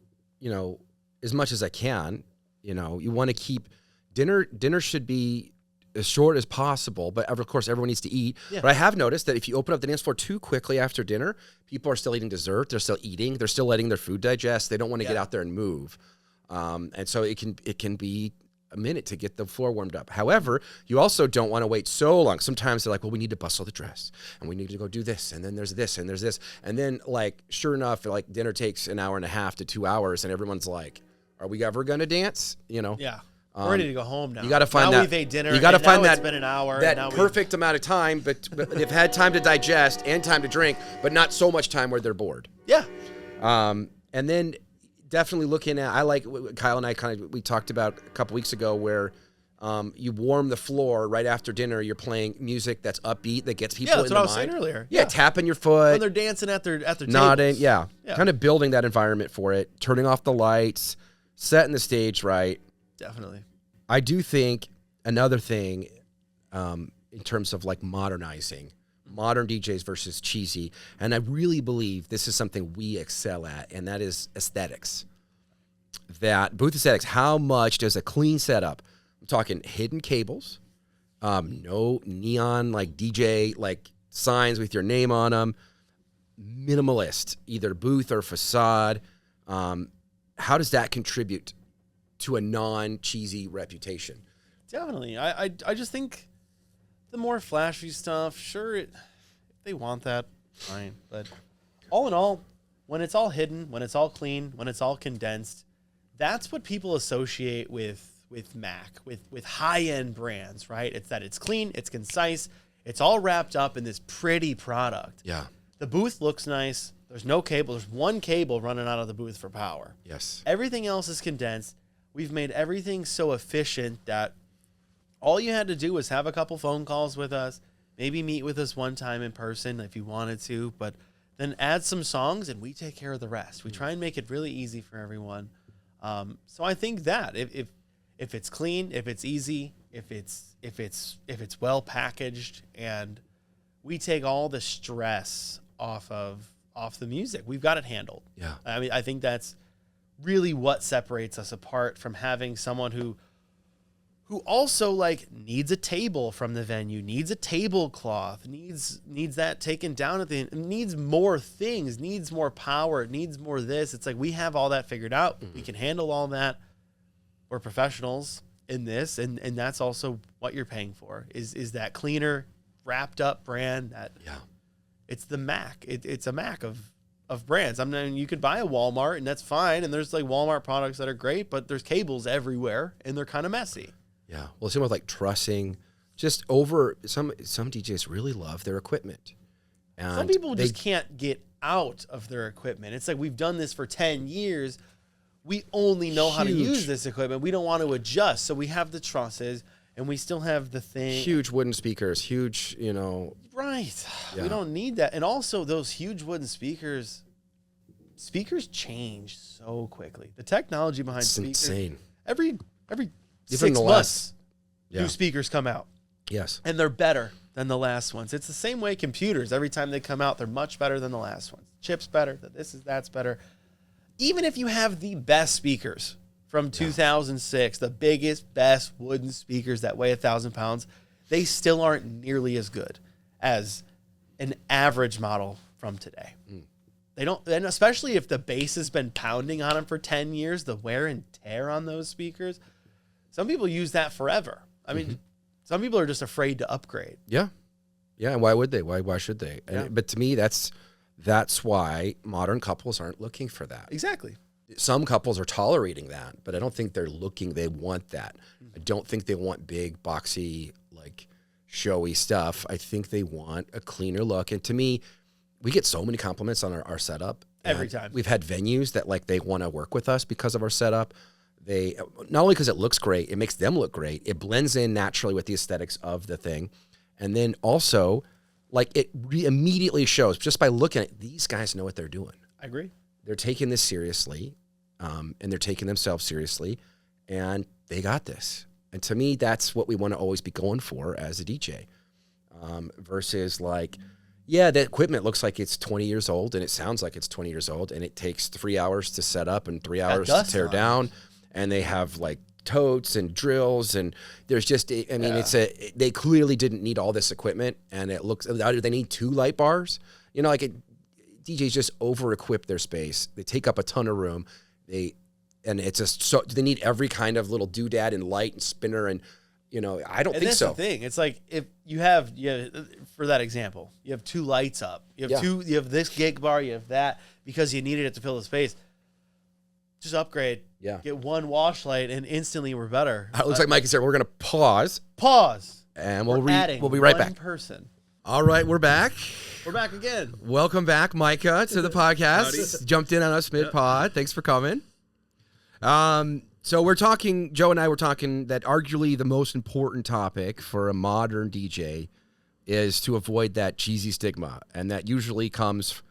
as much as I can, you want to keep dinner should be as short as possible, but of course everyone needs to eat. Yeah. But I have noticed that if you open up the dance floor too quickly after dinner, people are still eating dessert. They're still eating. They're still letting their food digest. They don't want to get out there and move. And so it can be a minute to get the floor warmed up. However, you also don't want to wait so long. Sometimes they're like, well, we need to bustle the dress and we need to go do this. And then there's this and there's this. And then like, sure enough, like dinner takes an hour and a half to 2 hours and everyone's like, are we ever going to dance? Yeah. We're ready to go home now. You got to find now we've ate dinner. You got to find it's been an hour. That perfect amount of time, but they've had time to digest and time to drink, but not so much time where they're bored. Yeah. And then definitely looking at, I like Kyle and I we talked about a couple weeks ago where you warm the floor right after dinner. You're playing music that's upbeat that gets people in the mind. Yeah, that's what I was saying earlier. Yeah, tapping your foot when they're dancing at their nodding. tables. Yeah, kind of building that environment for it. Turning off the lights, setting the stage right. Definitely. I do think another thing in terms of like modernizing modern DJs versus cheesy, and I really believe this is something we excel at, and that is aesthetics. That booth aesthetics, how much does a clean setup, I'm talking hidden cables, no neon like DJ like signs with your name on them, minimalist, either booth or facade, how does that contribute to a non-cheesy reputation? Definitely. I just think the more flashy stuff, sure, if they want that, fine. But all in all, when it's all hidden, when it's all clean, when it's all condensed, that's what people associate with Mac, with high-end brands, right? It's that it's clean, it's concise, it's all wrapped up in this pretty product. Yeah. The booth looks nice. There's no cable. There's one cable running out of the booth for power. Yes. Everything else is condensed. We've made everything so efficient that all you had to do was have a couple phone calls with us, maybe meet with us one time in person if you wanted to, but then add some songs and we take care of the rest. We try and make it really easy for everyone. So I think that if it's clean, if it's easy, if it's well packaged, and we take all the stress off the music, we've got it handled. Yeah. I mean, I think that's really what separates us apart from having someone who also like needs a table from the venue, needs a tablecloth, needs that taken down at the end, needs more things, needs more power, needs more this. It's like we have all that figured out. Mm-hmm. We can handle all that. We're professionals in this, and that's also what you're paying for is that cleaner, wrapped up brand that it's the Mac. It's a Mac of brands. I mean, you could buy a Walmart and that's fine. And there's like Walmart products that are great, but there's cables everywhere and they're kind of messy. Yeah. Well, same with like trussing, just over some DJs really love their equipment. And some people just can't get out of their equipment. It's like, we've done this for 10 years. We only know how to use this equipment. We don't want to adjust. So we have the trusses and we still have the thing. Huge wooden speakers, huge, Right. Yeah. We don't need that. And also those huge wooden speakers change so quickly. The technology behind speakers. Insane. Every 6 months, new speakers come out. Yes. And they're better than the last ones. It's the same way computers. Every time they come out, they're much better than the last ones. Chips better. That's better. Even if you have the best speakers from 2006, the biggest, best wooden speakers that weigh 1,000 pounds, they still aren't nearly as good as an average model from today. They don't, and especially if the bass has been pounding on them for 10 years, the wear and tear on those speakers. Some people use that forever. I mean, some people are just afraid to upgrade. Yeah. Yeah, and why would they? Why should they? Yeah. But to me, that's why modern couples aren't looking for that. Exactly. Some couples are tolerating that, but I don't think they're looking. They want that. I don't think they want big, boxy, like showy stuff. I think they want a cleaner look. And to me, we get so many compliments on our setup. Every time. We've had venues that like they want to work with us because of our setup. They not only because it looks great, it makes them look great. It blends in naturally with the aesthetics of the thing. And then also, like it immediately shows just by looking at it, these guys know what they're doing. I agree. They're taking this seriously, and they're taking themselves seriously, and they got this. And to me, that's what we want to always be going for as a DJ, versus like, yeah, the equipment looks like it's 20 years old, and it sounds like it's 20 years old, and it takes 3 hours to set up and 3 hours to tear down, and they have like totes and drills, and there's just, I mean, they clearly didn't need all this equipment, and it looks, they need 2 light bars, you know, like DJs just over-equip their space. They take up a ton of room. And it's just so they need every kind of little doodad and light and spinner, and you know, I don't think so. That's the thing. It's like if you have, for that example, you have 2 lights up. You have you have this gig bar, you have that because you needed it to fill the space. Just upgrade. Yeah. Get 1 wash light and instantly we're better. It looks like Micah said we're gonna pause. And we'll be right back. Person. All right, we're back. We're back again. Welcome back, Micah, to the podcast. Howdy. Jumped in on us mid-pod. Thanks for coming. So we're talking, Joe and I were talking that arguably the most important topic for a modern DJ is to avoid that cheesy stigma. And that usually comes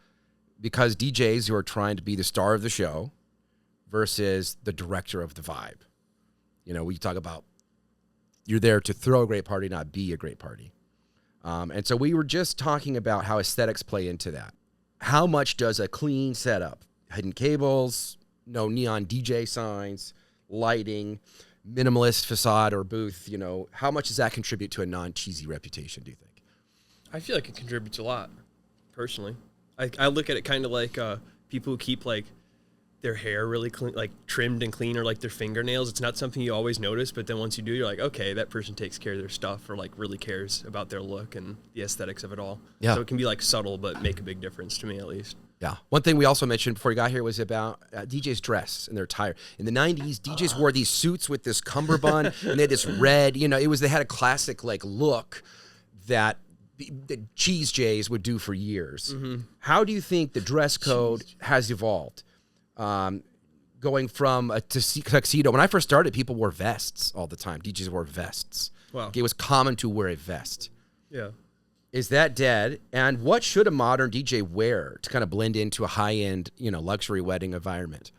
because DJs who are trying to be the star of the show versus the director of the vibe. You know, we talk about you're there to throw a great party, not be a great party. And so we were just talking about how aesthetics play into that. How much does a clean setup, hidden cables, no neon DJ signs, lighting, minimalist facade or booth, you know, how much does that contribute to a non-cheesy reputation, do you think? I feel like it contributes a lot, personally. I look at it kind of like people who keep like their hair really clean, like trimmed and clean, or like their fingernails. It's not something you always notice, but then once you do, you're like, okay, that person takes care of their stuff, or like really cares about their look and the aesthetics of it all. Yeah. So it can be like subtle, but make a big difference to me at least. Yeah. One thing we also mentioned before we got here was about DJs' dress and their attire. In the 90s, DJs wore these suits with this cummerbund, and they had this red, you know, they had a classic like look that the cheese J's would do for years. Mm-hmm. How do you think the dress code has evolved? Going from a tuxedo. When I first started, people wore vests all the time. DJs wore vests. Wow. It was common to wear a vest. Yeah. Is that dead? And what should a modern DJ wear to kind of blend into a high-end, you know, luxury wedding environment?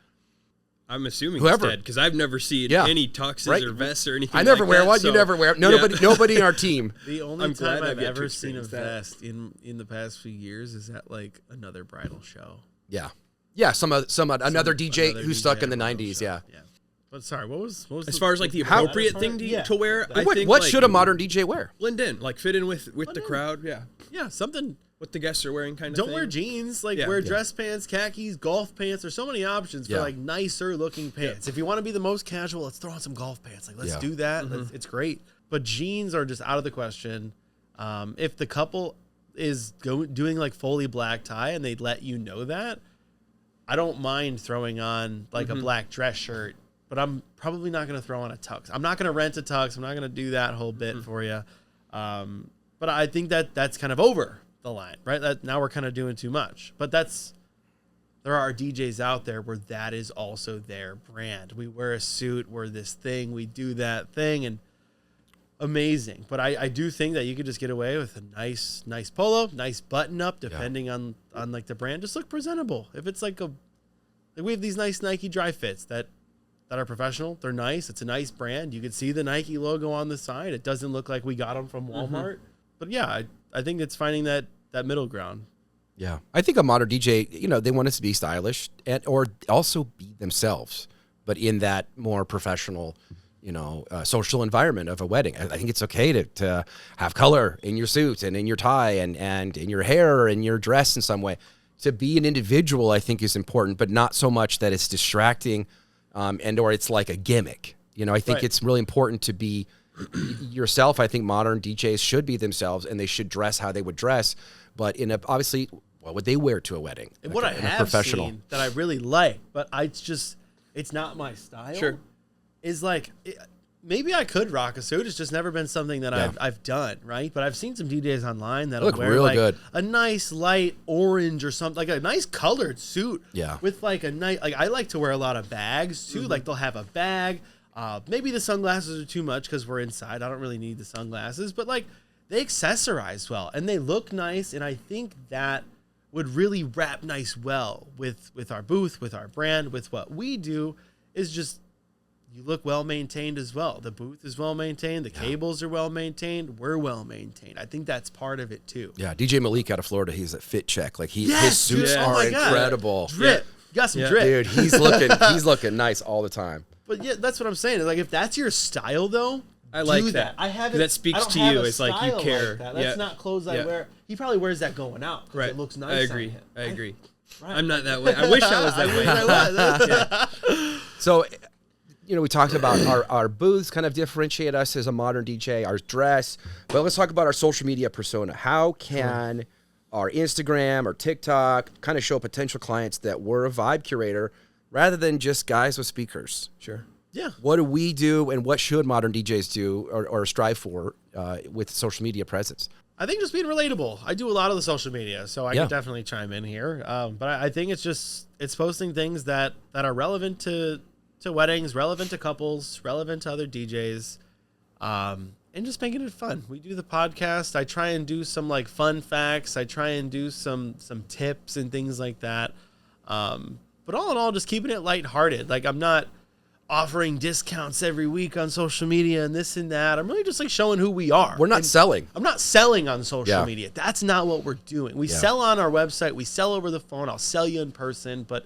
I'm assuming Whoever. it's dead because I've never seen any tuxes or vests or anything. I never like wear that, one. So, You never wear. Nobody in our team. The only I'm glad time I've I've yet ever to seen a experience that. vest in the past few years is at like another bridal show. Yeah. Yeah, another DJ who's stuck in the 90s, show. Yeah. But sorry, what was as far as like the appropriate thing to wear? I think what like, should a modern DJ wear? blend in, like fit in with the crowd? Yeah, something. What the guests are wearing, kind of Don't thing. wear jeans. Like wear dress pants, khakis, golf pants. There's so many options for like nicer looking pants. If you want to be the most casual, let's throw on some golf pants. Like let's do that. Mm-hmm. It's great. But jeans are just out of the question. If the couple is doing like fully black tie and they let you know that, I don't mind throwing on like a black dress shirt, but I'm probably not going to throw on a tux. I'm not going to rent a tux. I'm not going to do that whole bit for you. But I think that's kind of over the line, right? That now we're kind of doing too much. But there are DJs out there where that is also their brand. We wear a suit, we're this thing, we do that thing, and amazing. But I do think that you could just get away with a nice polo, nice button up, depending on like the brand. Just look presentable. If it's like we have these nice Nike dry fits that are professional. They're nice. It's a nice brand. You can see the Nike logo on the side. It doesn't look like we got them from Walmart. Mm-hmm. But yeah, I think it's finding that middle ground. Yeah. I think a modern DJ, you know, they want us to be stylish or also be themselves, but in that more professional social environment of a wedding. I think it's okay to have color in your suit and in your tie and in your hair and your dress in some way. To be an individual, I think, is important, but not so much that it's distracting or it's like a gimmick. I think it's really important to be yourself. I think modern DJs should be themselves, and they should dress how they would dress. But obviously, what would they wear to a wedding? And what I have seen that I really like, but it's not my style. Sure. Is like maybe I could rock a suit. It's just never been something that I've done, right? But I've seen some DJs online that'll wear real like good. A nice light orange or something, like a nice colored suit. Yeah. With like a nice, like I like to wear a lot of bags too. Like they'll have a bag. Maybe the sunglasses are too much because we're inside. I don't really need the sunglasses, but like they accessorize well and they look nice. And I think that would really wrap nice well with our booth, with our brand, with what we do. Is just you look well maintained as well. The booth is well maintained. The cables are well maintained. We're well maintained. I think that's part of it too. Yeah, DJ Malik out of Florida, he's at Fit Check. Like his suits are incredible. Drip, you got some drip, dude. He's looking nice all the time. But yeah, that's what I'm saying. Like if that's your style, though, I like that. I haven't. That speaks to you. It's like you care. Like that. That's not clothes I wear. He probably wears that going out. Right. It looks nice. I agree. On him. I agree. Right. I'm not that way. I wish I was that way. So, we talked about our booths kind of differentiate us as a modern DJ, our dress, but let's talk about our social media persona. How can our Instagram or TikTok kind of show potential clients that we're a vibe curator rather than just guys with speakers? Sure. Yeah. What do we do and what should modern DJs do or strive for with social media presence? I think just being relatable. I do a lot of the social media, so I can definitely chime in here. But I think it's posting things that are relevant to weddings, relevant to couples, relevant to other DJs, and just making it fun. We do the podcast. I try and do some like fun facts. I try and do some tips and things like that. But all in all, just keeping it lighthearted. Like I'm not offering discounts every week on social media and this and that. I'm really just like showing who we are. We're not selling. I'm not selling on social media. That's not what we're doing. We sell on our website. We sell over the phone. I'll sell you in person. But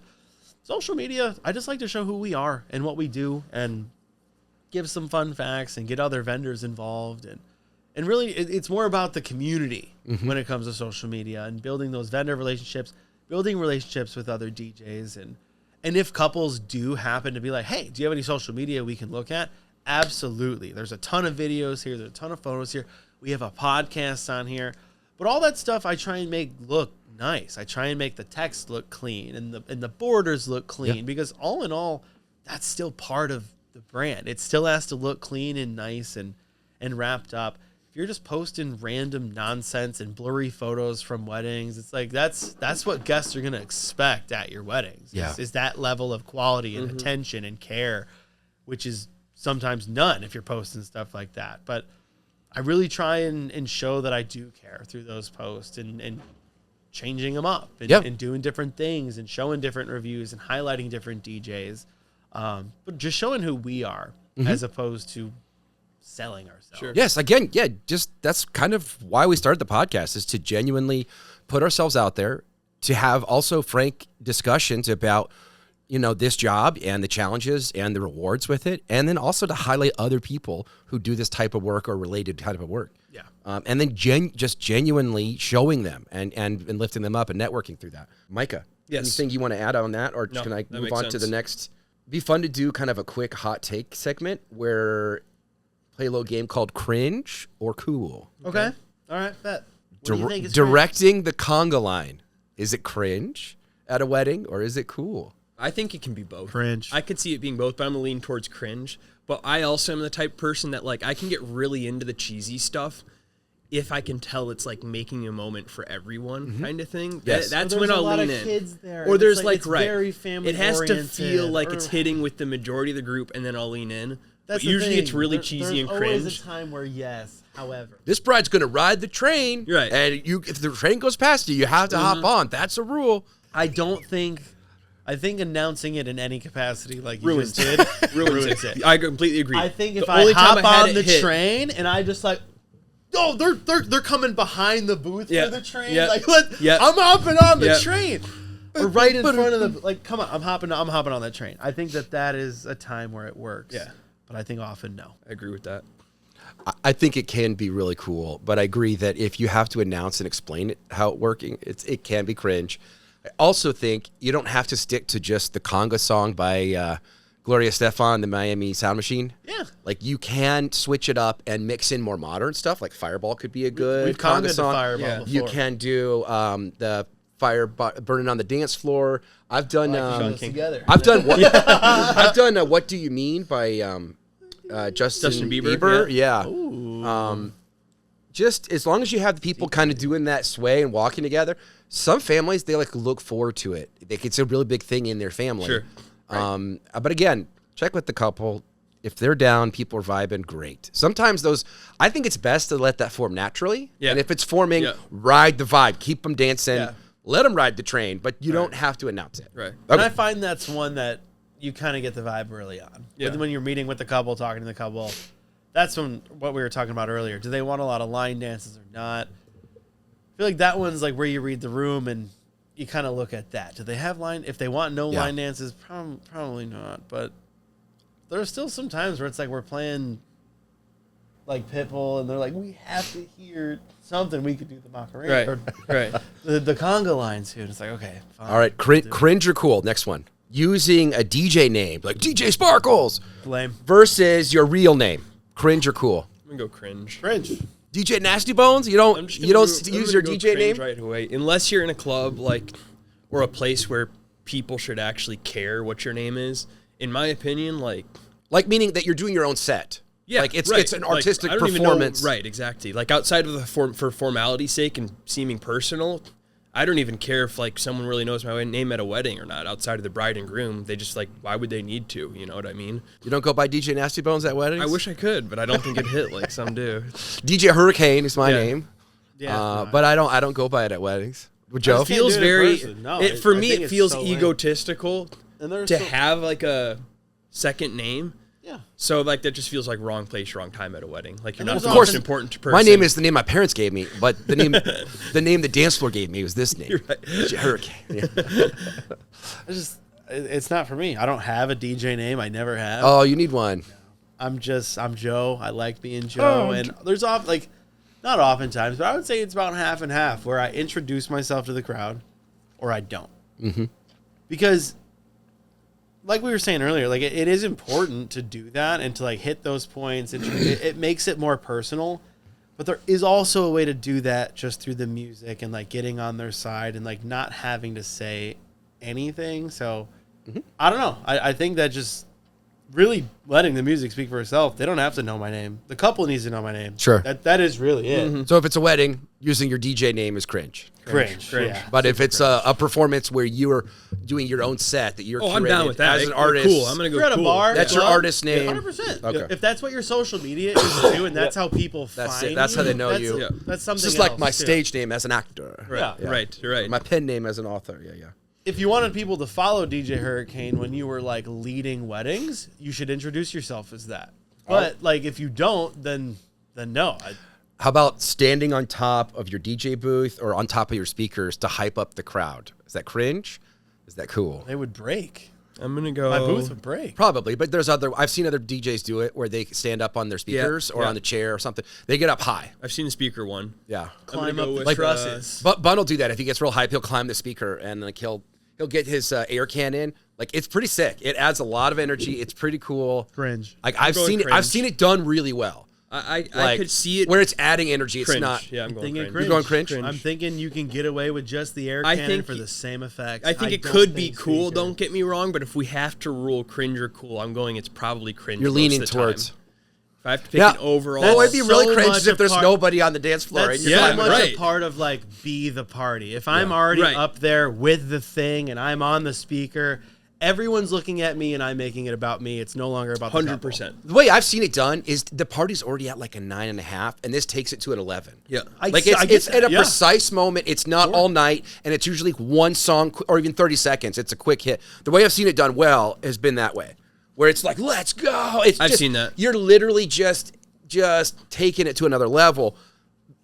social media, I just like to show who we are and what we do and give some fun facts and get other vendors involved. And really, it's more about the community when it comes to social media and building those vendor relationships, building relationships with other DJs. And if couples do happen to be like, hey, do you have any social media we can look at? Absolutely. There's a ton of videos here. There's a ton of photos here. We have a podcast on here. But all that stuff I try and make look nice. I try and make the text look clean and the borders look clean because all in all, that's still part of the brand. It still has to look clean and nice and wrapped up. If you're just posting random nonsense and blurry photos from weddings, it's like that's what guests are going to expect at your weddings. Is that level of quality and attention and care, which is sometimes none if you're posting stuff like that. But I really try and show that I do care through those posts and changing them up and doing different things and showing different reviews and highlighting different DJs. But just showing who we are as opposed to selling ourselves. Sure. Yes, again, just that's kind of why we started the podcast, is to genuinely put ourselves out there, to have also frank discussions about, this job and the challenges and the rewards with it, and then also to highlight other people who do this type of work or related type of work. Yeah. And then just genuinely showing them and lifting them up and networking through that. Micah, anything you want to add on that, or can I move on to the next? It'd be fun to do kind of a quick hot take segment where play a little game called Cringe or Cool. Okay. All right, bet. What do you think is directing the conga line. Is it cringe at a wedding or is it cool? I think it can be both. Cringe. I could see it being both, but I'm going to lean towards cringe. But I also am the type of person that, like, I can get really into the cheesy stuff if I can tell it's, like, making a moment for everyone kind of thing. Yes. That's when I'll lean in. Kids there. Or there's, it's very family it has to feel like or, it's hitting with the majority of the group, and then I'll lean in. But usually it's really cheesy and cringe. There's always a time where, however. This bride's going to ride the train. Right. And if the train goes past you, you have to hop on. That's a rule. I think announcing it in any capacity like you ruins just did ruins it. I completely agree. I think if I hop on the train and I just like, oh, they're coming behind the booth for the train. Like, I'm hopping on the train. Or right in front of the, like, come on, I'm hopping on that train. I think that is a time where it works. Yeah. but I think often no. I agree with that. I think it can be really cool, but I agree that if you have to announce and explain it, how it's working, it can be cringe. I also think you don't have to stick to just the conga song by Gloria Estefan, the Miami Sound Machine. Yeah. Like you can switch it up and mix in more modern stuff. Like Fireball could be a good We've conga congaed song. Fireball before. You can do the fire burning on the dance floor. I've done. Together. I've done. I've done. What Do You Mean by Justin Bieber. Yeah. Just as long as you have the people kind of doing that sway and walking together. Some families, they like look forward to it. It's a really big thing in their family. Sure. Right. But again, check with the couple. If they're down, people are vibing, great. Sometimes I think it's best to let that form naturally. Yeah. And if it's forming, ride the vibe. Keep them dancing. Yeah. Let them ride the train, but you don't have to announce it. Right. And I find that's one that you kind of get the vibe early on. Yeah. When you're meeting with the couple, talking to the couple, that's what we were talking about earlier. Do they want a lot of line dances or not? I feel like that one's like where you read the room and you kind of look at that. Do they have line? If they want no line dances, probably not. But there's still some times where it's like we're playing like Pitbull and they're like, we have to hear something. We could do the Macarena. Right. Right. The conga line too. And it's like, okay, fine. All right, cringe or cool. Next one. Using a DJ name, like DJ Sparkles, Lame. versus your real name. Cringe or cool. I'm gonna go cringe. Cringe. DJ Nasty Bones? You don't use your DJ name? right away, unless you're in a club or a place where people should actually care what your name is. In my opinion, like meaning that you're doing your own set. Yeah, like it's an Like, artistic I don't performance. Even know, right, exactly. Like outside of for formality's sake and seeming personal, I don't even care if like someone really knows my name at a wedding or not. Outside of the bride and groom, they just like, why would they need to? You know what I mean? You don't go by DJ Nasty Bones at weddings? I wish I could, but I don't think it hit like some do. DJ Hurricane is my name. Yeah. But I don't go by it at weddings. Would Joe? just can't Feels do it in very. person. No, For I me, think it it's feels so lame. egotistical And there's to so- have like a second name. Yeah. So like that just feels like wrong place, wrong time at a wedding. Like you're And not there's the also- most important person. My name is the name my parents gave me, but the name the dance floor gave me was this name. Right. DJ Hurricane. Yeah. It's not for me. I don't have a DJ name. I never have. Oh, you need one. I'm Joe. I like being Joe. And there's not oftentimes, but I would say it's about half and half where I introduce myself to the crowd or I don't. Mm-hmm. Because like we were saying earlier, like it is important to do that and to like hit those points. And it makes it more personal. But there is also a way to do that just through the music and like getting on their side and like not having to say anything. So I don't know. I think that just really letting the music speak for itself. They don't have to know my name. The couple needs to know my name. Sure. That is really it. So if it's a wedding, using your DJ name is cringe. Cringe. Yeah. But if it's a performance where you are doing your own set that you're I'm down curated with that. as an artist, Cool. I'm gonna go If you're at cool. a bar, That's your artist name. 100%. Okay. If that's what your social media is too, and that's how people That's find it. That's how they know that's, you. Yeah. That's something It's just like else, my too. stage name as an actor. Right. Yeah. Right. My pen name as an author. Yeah. If you wanted people to follow DJ Hurricane when you were like leading weddings, you should introduce yourself as that. But like if you don't, then no. How about standing on top of your DJ booth or on top of your speakers to hype up the crowd? Is that cringe? Is that cool? They would break. I'm gonna go. My booth would break. Probably, but I've seen other DJs do it where they stand up on their speakers or on the chair or something. They get up high. I've seen the speaker one. Yeah. Climb go up the with, trusses. But Bun will do that. If he gets real hype, he'll climb the speaker and like he'll get his air can in. Like it's pretty sick. It adds a lot of energy. It's pretty cool. Cringe. Like I've going seen it. I've cringe. seen it done really well. I Like, could see it where it's adding energy. It's cringe. not. Yeah, I'm going Thinking cringe. cringe. You're going cringe? I'm thinking you can get away with just the air I cannon think for the same effect. I think it don't could be think cool. speaker. Don't get me wrong, but if we have to rule cringe or cool, I'm going. It's probably cringe. You're most leaning of the time. towards. If I have to pick an overall, Oh, it'd be so really cringe much if there's a part- nobody on the dance floor. That's and you're so climbing much up. right. a part of like be the party. If I'm already Right. up there with the thing and I'm on the speaker, everyone's looking at me and I'm making it about me. It's no longer about the couple. 100%. The way I've seen it done is the party's already at like a 9.5, and this takes it to an 11. Yeah. Like I get it's that, at a yeah. precise moment. It's not all night, and it's usually one song or even 30 seconds. It's a quick hit. The way I've seen it done well has been that way, where it's like, let's go. I've seen that. You're literally just taking it to another level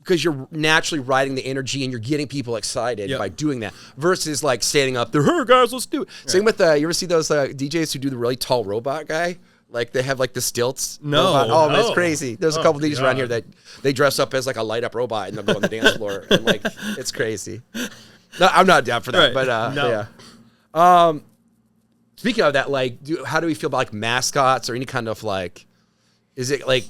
because you're naturally riding the energy and you're getting people excited by doing that versus like standing up there, hey guys, let's do it. Same with, you ever see those DJs who do the really tall robot guy? Like they have like the stilts. No. robot. Oh, No. it's crazy. There's a couple DJs around here that they dress up as like a light up robot and they'll go on the dance floor and like it's crazy. No, I'm not down for that, Right. but No. yeah. Speaking of that, like, how do we feel about like mascots or any kind of like, is it like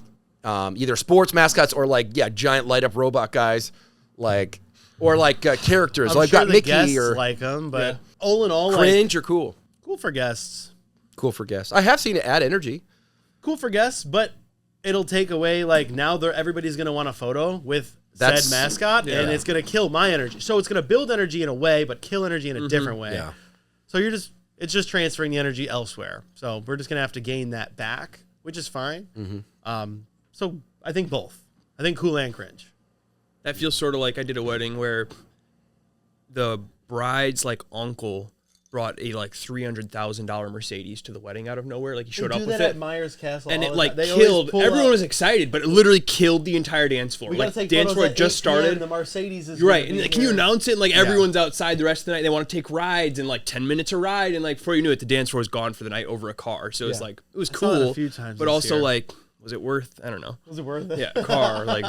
either sports mascots or like giant light up robot guys, like or like characters I'm like sure got the Mickey guests or like them, but all in all, Cringe or cool. cool for guests. Cool for guests. I have seen it add energy. Cool for guests, but it'll take away like now everybody's gonna want a photo with That's- said mascot, and it's gonna kill my energy. So it's gonna build energy in a way, but kill energy in a different way. Yeah. So it's just transferring the energy elsewhere. So we're just gonna have to gain that back, which is fine. So I think both. I think cool and cringe. That feels sort of like I did a wedding where the bride's like uncle brought a like $300,000 Mercedes to the wedding out of nowhere. Like he showed up with it, Myers Castle, and all it the like time. They always killed. pull Everyone up. was excited, but it literally killed the entire dance floor. We Like gotta take dance photos floor at had just 8 p.m. started. The Mercedes is You're right. gonna And be like, can you here. announce it? And, like everyone's outside the rest of the night. They want to take rides and like 10 minutes a ride. And like before you knew it, the dance floor was gone for the night over a car. So it's like, it was I saw that a cool. few times but this also year. like, was it worth, I don't know. Was it worth it? Yeah, a car. Like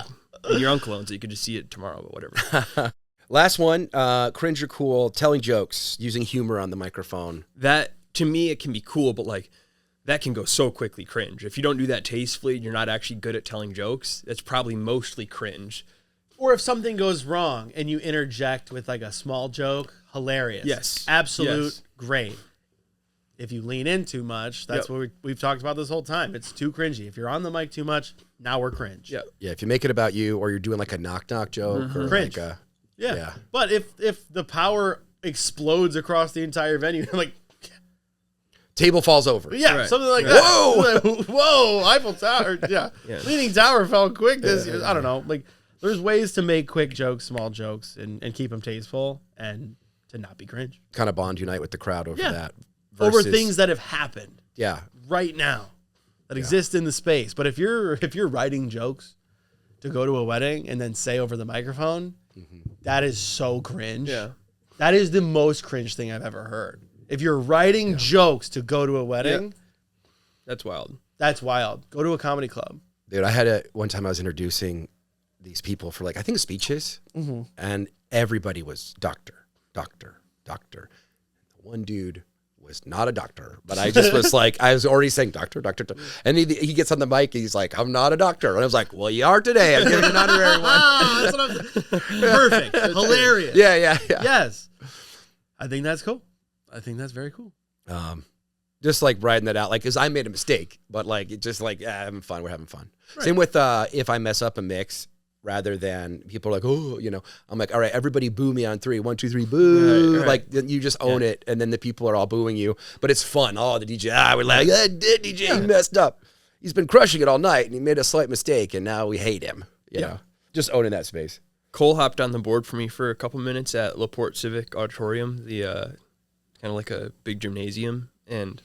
your uncle owns it. You could just see it tomorrow, but whatever. Last one, cringe or cool, telling jokes, using humor on the microphone. That, to me, it can be cool, but like that can go so quickly cringe. If you don't do that tastefully and you're not actually good at telling jokes, that's probably mostly cringe. Or if something goes wrong and you interject with like a small joke, hilarious. Yes. Absolute Yes. great. If you lean in too much, that's Yep. what we've talked about this whole time. It's too cringy. If you're on the mic too much, now we're cringe. Yeah. Yeah, if you make it about you or you're doing like a knock-knock joke or Cringe. like a... Yeah. Yeah. But if the power explodes across the entire venue, like, Table falls over. yeah, Right. something like Right. that. Whoa! Whoa, Eiffel Tower. Yeah. Yeah. Leaning Tower fell quick this year. I don't know. Like, there's ways to make quick jokes, small jokes, and keep them tasteful and to not be cringe. Kind of bond unite with the crowd over Yeah. that. Over versus- things that have happened Yeah. right now that exist in the space. But if you're writing jokes to go to a wedding and then say over the microphone, that is so cringe. Yeah. That is the most cringe thing I've ever heard. If you're writing jokes to go to a wedding, That's wild. that's wild. Go to a comedy club. Dude, I had one time I was introducing these people for like, I think speeches, and everybody was doctor. One dude was not a doctor, but I just was like, I was already saying doctor. And he gets on the mic and he's like, I'm not a doctor. And I was like, well, you are today. I'm giving you an honorary one. That's what I'm Perfect. Hilarious. Yeah. Yes. I think that's cool. I think that's very cool. Just like riding that out, like, cause I made a mistake, but like, it just like, having fun. We're having fun. Same with, if I mess up a mix, rather than people are like, oh, you know, I'm like, all right, everybody boo me on 3, 1, 2, 3, boo. Right. Like then you just own it. And then the people are all booing you, but it's fun. Oh, the DJ, we're like, DJ he messed up. He's been crushing it all night and he made a slight mistake and now we hate him. You know, just owning that space. Cole hopped on the board for me for a couple minutes at LaPorte Civic Auditorium, the kind of like a big gymnasium, and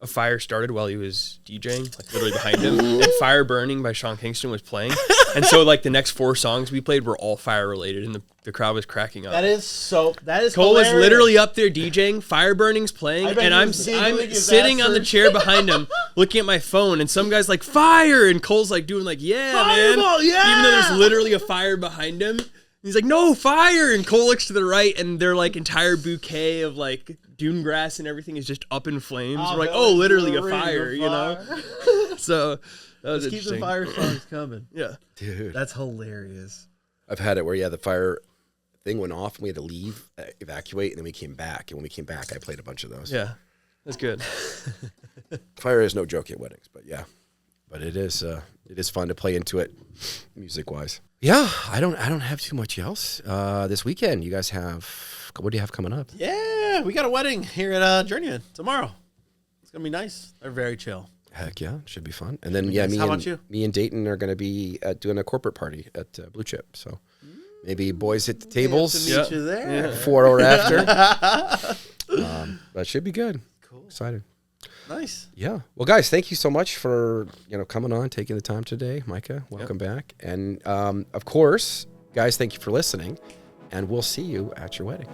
a fire started while he was DJing, like literally behind him, and Fire Burning by Sean Kingston was playing. And so like the next 4 songs we played were all fire related, and the crowd was cracking up. That is Cole was hilarious. literally up there DJing, Fire Burning's playing, I bet and he I'm was giggling his sitting ass on the for- chair behind him, looking at my phone, and some guy's like, fire! And Cole's like doing like, yeah, man. Fireball, yeah! Even though there's literally a fire behind him. He's like, no, fire! And Cole looks to the right, and their like entire bouquet of like dune grass and everything is just up in flames. We're like, oh, literally a fire, you know? So that was Just keep the interesting. fire songs coming. Yeah. Dude. That's hilarious. I've had it where, the fire thing went off and we had to leave, evacuate, and then we came back. And when we came back, I played a bunch of those. Yeah. That's good. Fire is no joke at weddings, but yeah. But it is fun to play into it music-wise. Yeah, I don't have too much else. This weekend, you guys what do you have coming up? Yeah, we got a wedding here at Journeyman tomorrow. It's gonna be nice. They're very chill. Heck yeah, should be fun. And then nice. How about you? me and Dayton are going to be doing a corporate party at Blue Chip. So maybe boys hit the tables Meet you there. before or after. That should be good. Cool. Excited. Nice. Yeah. Well, guys, thank you so much for coming on, taking the time today. Micah, welcome back. And of course, guys, thank you for listening. And we'll see you at your wedding.